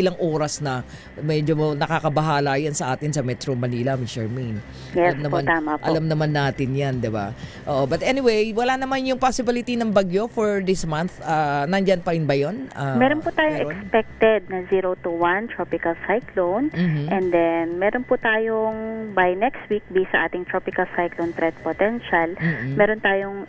ilang oras na medyo nakakabahala yan sa atin sa Metro Manila, Miss Charmaine. Yes Alam po, naman, tama po. alam naman natin yan, di ba? Oo, but anyway, wala naman yung possibility ng bagyo for this month. Nandyan pa rin ba yun? Meron po tayong meron? expected na 0 to 1 tropical cyclone. Mhm. And then, meron po tayong by next week, based sa ating tropical cyclone threat potential, Mhm. meron tayong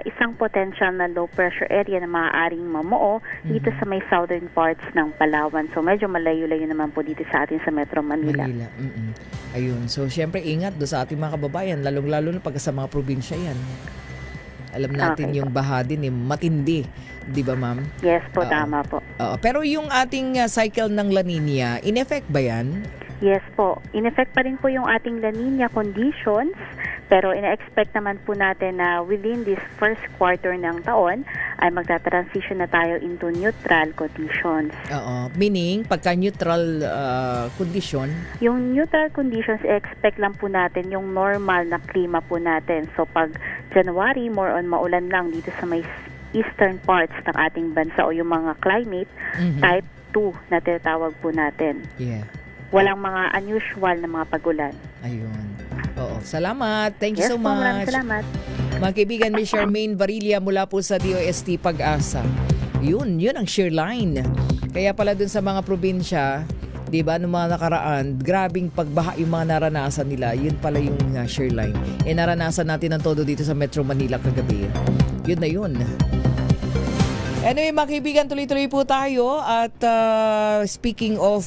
isang potential na low pressure area na maaaring mamuo dito sa may southern parts ng Palawan. So, medyo malayo-layo naman po dito sa atin sa Metro Manila. Mm-mm. Ayun. So, syempre, ingat do sa ating mga kababayan, lalong-lalo na pag sa mga probinsya yan. Alam natin Okay yung baha din matindi. Di ba, ma'am? Yes po, Oo. tama po. Pero yung ating cycle ng La Nina, in effect ba yan? Yes po. In effect pa rin po yung ating La Nina conditions, pero ina-expect naman po natin na within this first quarter ng taon ay magta-transition na tayo into neutral conditions. Oo. Meaning, pagka-neutral condition, Yung neutral conditions, expect lang po natin yung normal na klima po natin. So pag January, more on maulan lang dito sa may eastern parts ng ating bansa o yung mga climate, type 2 na tinatawag po natin. yeah. Walang mga unusual na mga pagulan. Ayun. Oo. Salamat. Thank you Yes so po, maraming much. salamat. Mga kaibigan, Miss Charmaine Varilla mula po sa DOST Pag-asa. Yun ang shear line. Kaya pala dun sa mga probinsya, di ba, nung mga nakaraan, grabing pagbaha yung mga naranasan nila. Yun pala yung shear line. Naranasan natin ang todo dito sa Metro Manila kagabi. Yun na yun. Anyway, mga kaibigan, tuloy-tuloy po tayo at speaking of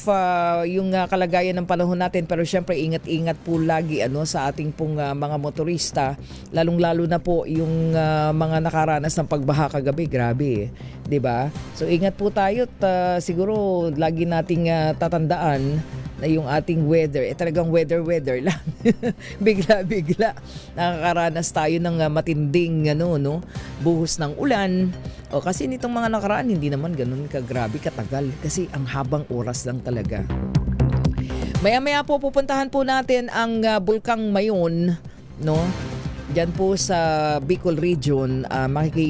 yung kalagayan ng panahon natin, pero syempre ingat-ingat po lagi sa ating pong mga motorista, lalong-lalo na po yung mga nakaranas ng pagbaha kagabi, grabe 'di ba? So ingat po tayo at siguro lagi nating tatandaan na yung ating weather, talagang weather lang. Bigla-bigla nakakaranas tayo ng matinding buhos ng ulan. O kasi nitong mga nakaraan hindi naman ganun kagrabe katagal kasi ang habang oras lang talaga. Maya-maya po pupuntahan po natin ang Bulkang Mayon, no? Diyan po sa Bicol region,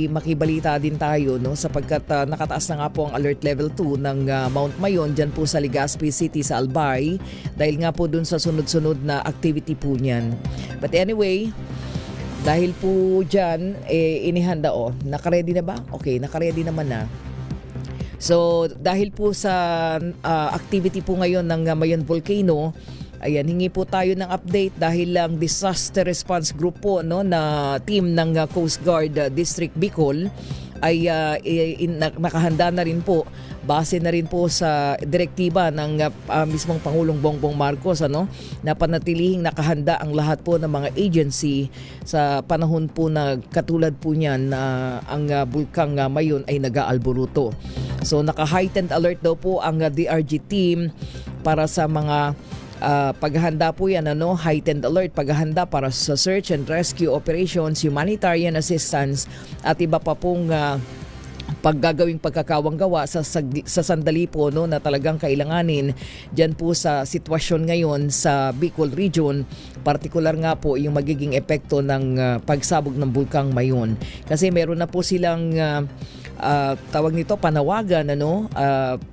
makibalita din tayo sapagkat nakataas na nga po ang alert level 2 ng Mount Mayon diyan po sa Legazpi City sa Albay dahil nga po dun sa sunod-sunod na activity po niyan. But anyway, dahil po dyan, inihanda nakaredy na ba? Okay, nakaredy naman na. So, dahil po sa activity po ngayon ng Mayon Volcano, ayan, hingi po tayo ng update dahil ang disaster response group po na team ng Coast Guard District Bicol ay nakahanda na rin po base na rin po sa direktiba ng mismong Pangulong Bongbong Marcos na panatilihing nakahanda ang lahat po ng mga agency sa panahon po na katulad po niyan na ang Bulkang Mayon ay nag-aalboruto. So naka-heightened alert daw po ang DRG team para sa mga paghahanda po yan, heightened alert, paghahanda para sa search and rescue operations, humanitarian assistance at iba pa pong paggagawing pagkakawanggawa sa sandali po na talagang kailanganin dyan po sa sitwasyon ngayon sa Bicol region, partikular nga po yung magiging epekto ng pagsabog ng Bulkang Mayon. Kasi meron na po silang tawag nito panawagan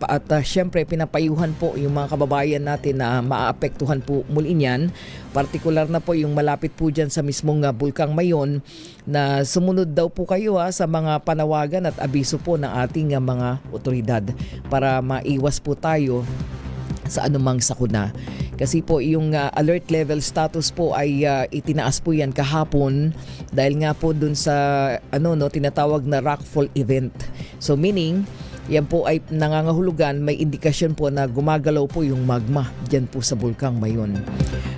at syempre pinapayuhan po yung mga kababayan natin na maaapektuhan po muli niyan, partikular na po yung malapit po dyan sa mismong Bulkang Mayon na sumunod daw po kayo sa mga panawagan at abiso po ng ating mga otoridad para maiwas po tayo sa anumang sakuna. Kasi po yung alert level status po ay itinaas po yan kahapon dahil nga po dun sa tinatawag na rockfall event. So meaning, yan po ay nangangahulugan, may indikasyon po na gumagalaw po yung magma dyan po sa Bulkang Mayon.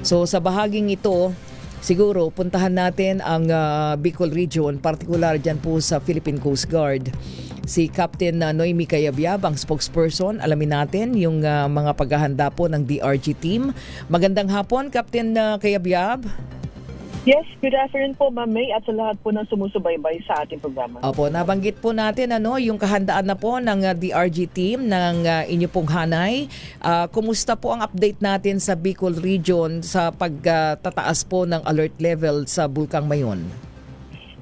So sa bahaging ito, siguro puntahan natin ang Bicol region, partikular dyan po sa Philippine Coast Guard. Si Captain Noemi Cayabyab, ang spokesperson. Alamin natin yung mga paghahanda po ng DRG team. Magandang hapon, Captain Cayabyab. Yes, good afternoon po, Ma'am May, at sa lahat po ng sumusubaybay sa ating programa. Opo, nabanggit po natin yung kahandaan na po ng DRG team ng inyo pong hanay. Kumusta po ang update natin sa Bicol region sa pagtataas po ng alert level sa Bulkang Mayon?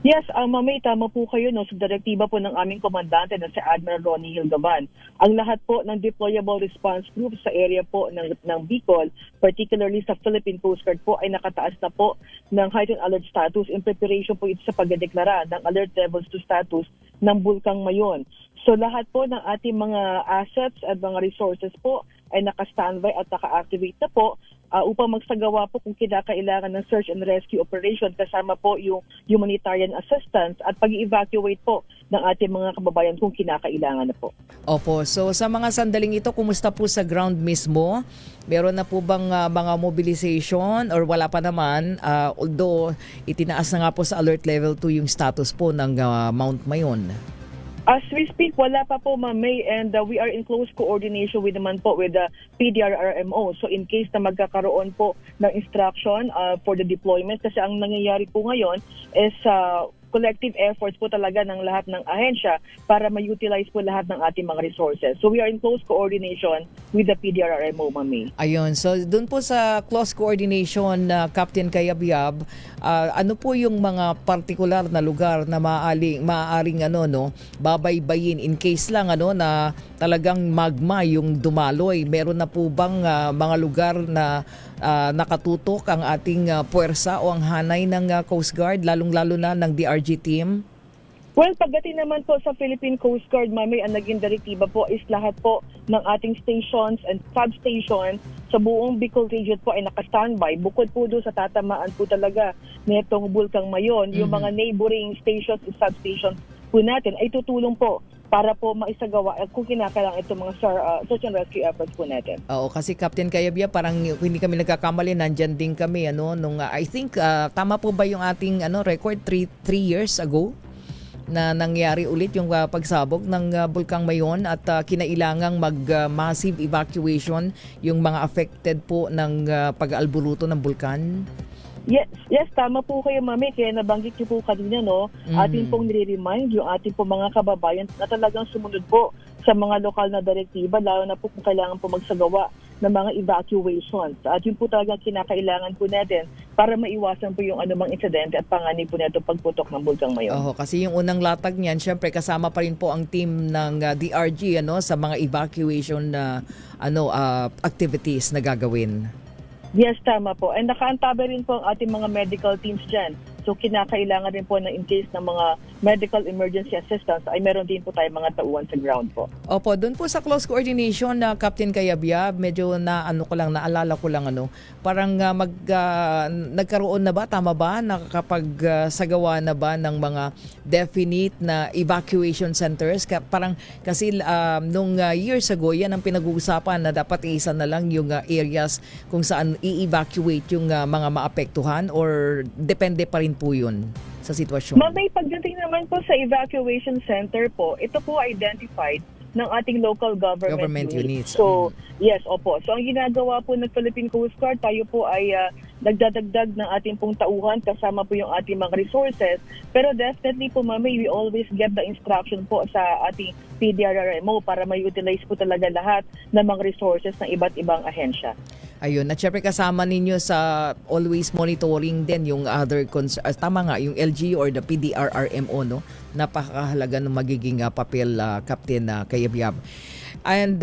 Yes, Mamay, tama po kayo. No? Sa direktiba po ng aming komandante na si Admiral Ronnie Hilgaban, ang lahat po ng deployable response group sa area po ng Bicol, particularly sa Philippine Coast Guard po, ay nakataas na po ng heightened alert status in preparation po ito sa pagdedeklara ng alert levels to status ng Bulkang Mayon. So lahat po ng ating mga assets at mga resources po ay naka-standby at naka-activate na po upang magsagawa po kung kinakailangan ng search and rescue operation, kasama po yung humanitarian assistance at pag-evacuate po ng ating mga kababayan kung kinakailangan na po. Opo, so sa mga sandaling ito, kumusta po sa ground mismo? Meron na po bang mga mobilization or wala pa naman? Although itinaas na nga po sa alert level 2 yung status po ng Mount Mayon. As we speak, wala pa po, Ma'am May, and we are in close coordination with the PDRRMO. So in case na magkakaroon po ng instruction for the deployment, kasi ang nangyayari po ngayon is collective efforts po talaga ng lahat ng ahensya para ma-utilize po lahat ng ating mga resources. So we are in close coordination with the PDRRMO, Ma'am May. Ayun, so doon po sa close coordination, Captain Kayabyab, ano po yung mga partikular na lugar na maaaring babaybayin in case lang na talagang magma yung dumaloy? Meron na po bang mga lugar na nakatutok ang ating puwersa o ang hanay ng Coast Guard, lalong-lalo na ng DRG team? Well, pagdating naman po sa Philippine Coast Guard, Mami, ang naging direktiba po is lahat po ng ating stations and substations sa buong Bicol region po ay naka-standby. Bukod po doon sa tatamaan po talaga nitong Bulkang Mayon, yung mga neighboring stations and substations po natin ay tutulong po para po maisagawa at kung kinakailangan itong mga search and rescue efforts po natin. Oo, kasi Captain Kayabya, parang hindi kami nagkakamali, nandyan din kami nung I think tama po ba yung ating record 3 years ago na nangyari ulit yung pagsabog ng Bulkang Mayon at kinailangang mag-massive evacuation yung mga affected po ng pag-aalburuto ng bulkan? Yes, tama po kayo, Mami. Kaya nabanggit niyo po kanina, ating pong nire-remind yung ating pong mga kababayan na talagang sumunod po sa mga lokal na direktiba, lalo na po kung kailangan po magsagawa ng mga evacuations. At yun po talagang kinakailangan po natin para maiwasan po yung anumang insidente at panganib po natin pagputok ng Bulkang Mayon. Kasi yung unang latag niyan, syempre kasama pa rin po ang team ng DRG sa mga evacuation na activities na gagawin. Yes, tama po. And nakaantabi rin po ang ating mga medical teams dyan. So kinakailangan rin po na in case ng mga medical emergency assistance ay meron din po tayo mga tauhan sa ground po. Opo, doon po sa close coordination na Captain Kayabyab, medyo naalala ko lang parang nagkaroon na ba, tama ba, nakakapagsagawa na ba ng mga definite na evacuation centers? Parang kasi nung years ago, yan ang pinag-uusapan na dapat isa na lang yung areas kung saan i-evacuate yung mga maapektuhan or depende pa rin po yun sa sitwasyon? May pagdating naman po sa evacuation center po, ito po identified ng ating local government units. So, yes, opo. So, ang ginagawa po ng Philippine Coast Guard, tayo po ay nagdadagdag ng ating pong tauhan kasama po yung ating mga resources. Pero definitely po, Mami, we always get the instruction po sa ating PDRRMO para ma-utilize po talaga lahat ng mga resources ng iba't ibang ahensya. Ayun, at syempre kasama ninyo sa always monitoring din yung other tama nga, yung LG or the PDRRMO, napakahalaga ng magiging papel, Captain Kayabyab. And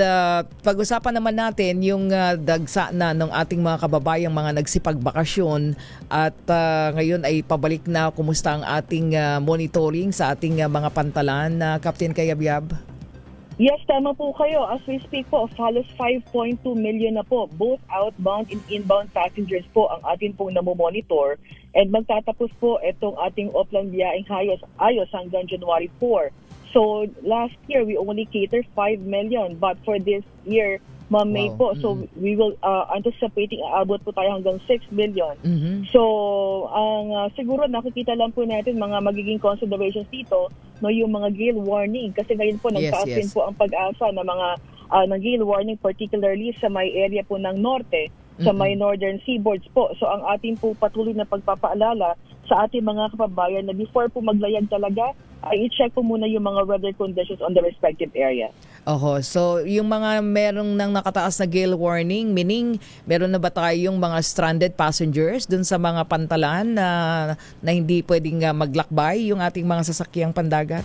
pag-usapan naman natin yung dagsa na ng ating mga kababayang mga nagsipagbakasyon at ngayon ay pabalik na. Kumusta ang ating monitoring sa ating mga pantalan, Captain Kayabyab? Yes, tama po kayo. As we speak po, halos 5.2 million na po, both outbound and inbound passengers po ang atin pong namomonitor. And magtatapos po itong ating offline biyaheng ayos hanggang January 4. So last year, we only catered 5 million. But for this year, May po. So we will anticipating aabot po tayo hanggang 6 million. So ang siguro nakikita lang po natin mga magiging considerations dito, yung mga gale warning kasi ngayon po nagtaas din po ang pag-asa ng mga ng gale warning, particularly sa may area po ng norte, sa may northern seaboards po. So ang ating po patuloy na pagpapaalala sa ating mga kababayan na before po maglayag talaga i-check po muna yung mga weather conditions on the respective area. Oho, so yung mga merong nang nakataas na gale warning, meaning meron na ba tayong mga stranded passengers dun sa mga pantalan na hindi pwedeng maglakbay yung ating mga sasakyang pandagat?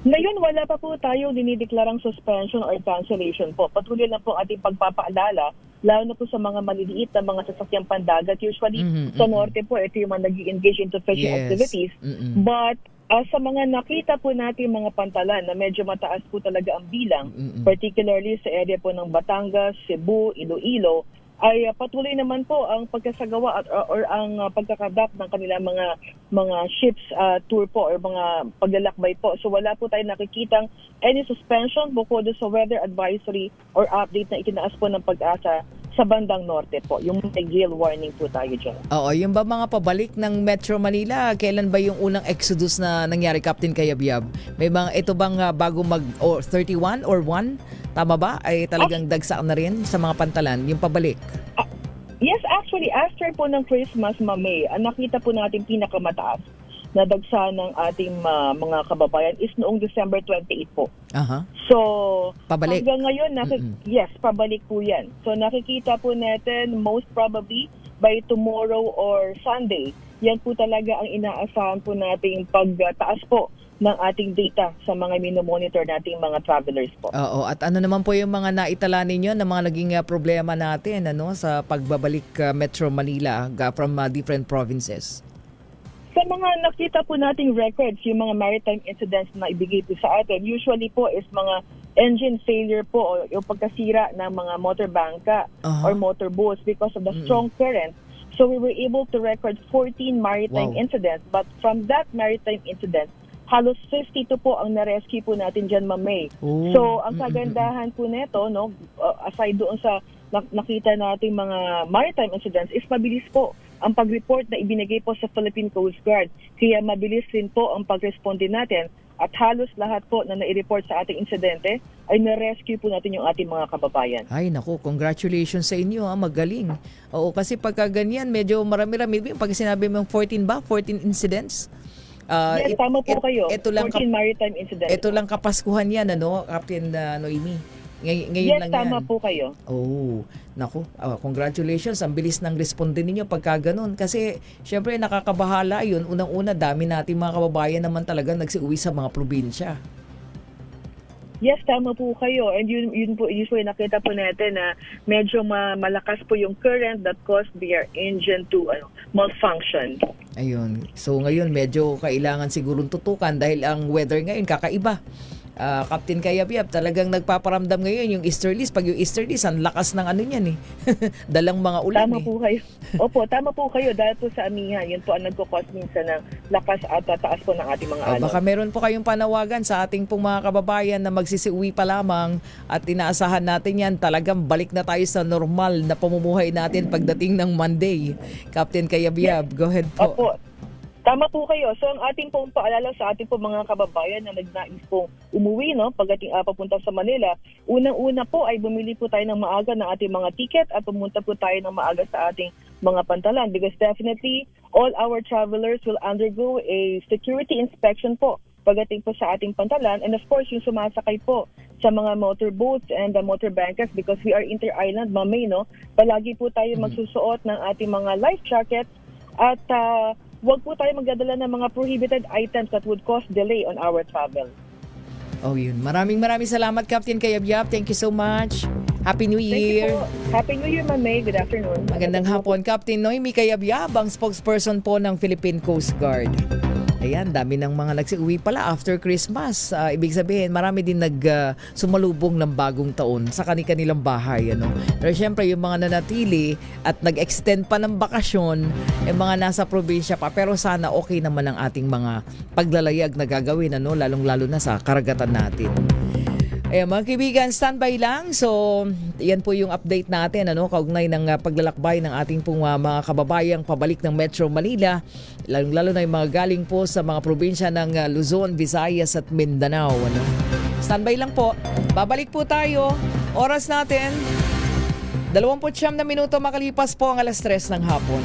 Ngayon, wala pa po tayong dinideklarang suspension or cancellation po. Patuloy lang po ating pagpapaalala, lalo na po sa mga maliliit na mga sasakyang pandagat. Usually, sa norte po, ito yung mga nag-engage into fishing activities. But sa mga nakita po natin mga pantalan na medyo mataas po talaga ang bilang, particularly sa area po ng Batangas, Cebu, Iloilo, ay patuloy naman po ang pagkasagawa or ang pagkakadak ng kanilang mga ships tour po or mga paglalakbay po. So wala po tayong nakikitang any suspension bukod sa weather advisory or update na itinaas po ng Pag-asa sa bandang norte po. Yung gale warning po tayo dyan. Oo, yung ba mga pabalik ng Metro Manila, kailan ba yung unang exodus na nangyari, Captain Kayabyab? May mga ito bang bago 31 or 1? Tama ba? Ay talagang dagsa na rin sa mga pantalan, yung pabalik? Yes, actually, after po ng Christmas, May, ang nakita po natin pinakamataas na dagsa ng ating mga kababayan is noong December 28 po. Aha. So, Pabalik. hanggang ngayon, yes, pabalik po yan. So, nakikita po natin most probably by tomorrow or Sunday, yan po talaga ang inaasahan po nating pagtaas po ng ating data sa mga minomonitor nating mga travelers po. Oo, at ano naman po yung mga naitala ninyo na mga naging problema natin sa pagbabalik Metro Manila from different provinces? Sa mga nakita po nating records, yung mga maritime incidents na ibigay po sa atin, usually po is mga engine failure po o yung pagkasira ng mga motor bangka or motor boats because of the strong current. So we were able to record 14 maritime incidents, but from that maritime incident, halos 52 po ang na-rescue po natin dyan, May. So ang kagandahan po nito, aside doon sa nakita nating mga maritime incidents, is mabilis po ang pag-report na ibinigay po sa Philippine Coast Guard. Kaya mabilis rin po ang pag-responde natin at halos lahat po na nai-report sa ating insidente ay na-rescue po natin yung ating mga kababayan. Ay naku, congratulations sa inyo, magaling. Oo, kasi pagka ganyan, medyo marami-rami. Pag sinabi mo 14 ba? 14 incidents? Yes, tama po kayo. Ito lang 14 maritime incidents. Ito lang kapaskuhan yan, Captain Noemi? Ngayon yes, lang tama yan. po kayo. Oh, naku, congratulations. Ang bilis ng responde ninyo pagka ganun. Kasi, syempre, nakakabahala yun. Unang-una, dami natin mga kababayan naman talaga nagsiuwi sa mga probinsya. Yes, tama po kayo. And yun po, usually nakita po natin na medyo malakas po yung current that caused their engine to malfunction. Ayun. So, ngayon, medyo kailangan sigurong tutukan dahil ang weather ngayon kakaiba. Captain Kayabyab, talagang nagpaparamdam ngayon yung easterlies. Pag yung easterlies, ang lakas ng niyan eh. Dalang mga ulan Tama po kayo. Opo, tama po kayo. Dahil po sa amihan, yun po ang nagkukos minsan ng lakas at taas po ng ating mga alon. Baka meron po kayong panawagan sa ating pong mga kababayan na magsisiuwi pa lamang at inaasahan natin yan. Talagang balik na tayo sa normal na pamumuhay natin pagdating ng Monday. Captain Kayabyab, go ahead po. Opo. Tama po kayo. So ang ating pong paalala sa ating pong mga kababayan na nagnais pong umuwi pagdating papunta sa Manila, unang-una po ay bumili po tayo ng maaga ng ating mga ticket at pumunta po tayo ng maaga sa ating mga pantalan because definitely all our travelers will undergo a security inspection po pagdating po sa ating pantalan, and of course yung sumasakay po sa mga motorboats and the motor bankers because we are inter-island, May, palagi po tayo magsusuot ng ating mga life jackets at huwag po tayo magdadala ng mga prohibited items that would cause delay on our travel. Oh, yun. Maraming salamat, Captain Kayabyab. Thank you so much. Happy New Thank Year. you po. Happy New Year, May. Good afternoon. Magandang hapon, Captain Noemi Kayabyab, ang spokesperson po ng Philippine Coast Guard. Ayan, dami ng mga nagsiuwi pala after Christmas. Ibig sabihin, marami din sumalubong ng bagong taon sa kanilang bahay. Pero syempre, yung mga nanatili at nag-extend pa ng bakasyon, mga nasa probinsya pa. Pero sana okay naman ang ating mga paglalayag na gagawin, lalong-lalo na sa karagatan natin. Ayan, mga kaibigan, standby lang. So, yan po yung update natin, kaugnay ng paglalakbay ng ating pong mga kababayang pabalik ng Metro Manila, lalo na yung mga galing po sa mga probinsya ng Luzon, Visayas at Mindanao. Standby lang po. Babalik po tayo. Oras natin, 29 na minuto makalipas po ang 3:00 ng hapon.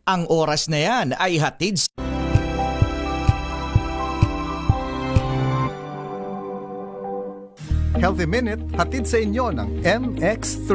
Ang oras na yan ay hatid Healthy Minute hatid sa inyo ng MX3.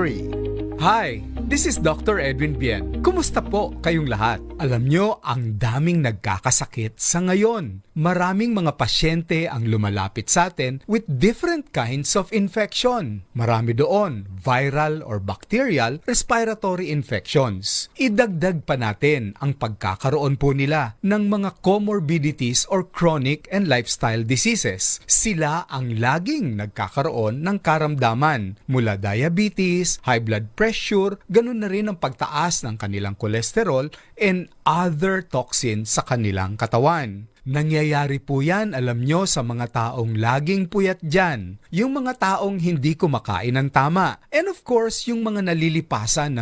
Hi, this is Dr. Edwin Bien. Kumusta po kayong lahat? Alam nyo, ang daming nagkakasakit sa ngayon. Maraming mga pasyente ang lumalapit sa atin with different kinds of infection. Marami doon, viral or bacterial respiratory infections. Idagdag pa natin ang pagkakaroon po nila ng mga comorbidities or chronic and lifestyle diseases. Sila ang laging nagkakaroon ng karamdaman mula diabetes, high blood pressure, ganun na rin ang pagtaas ng kanilang cholesterol and other toxins sa kanilang katawan. Nangyayari po yan, alam nyo, sa mga taong laging puyat dyan. Yung mga taong hindi kumakain ng tama. And of course, yung mga nalilipasan ng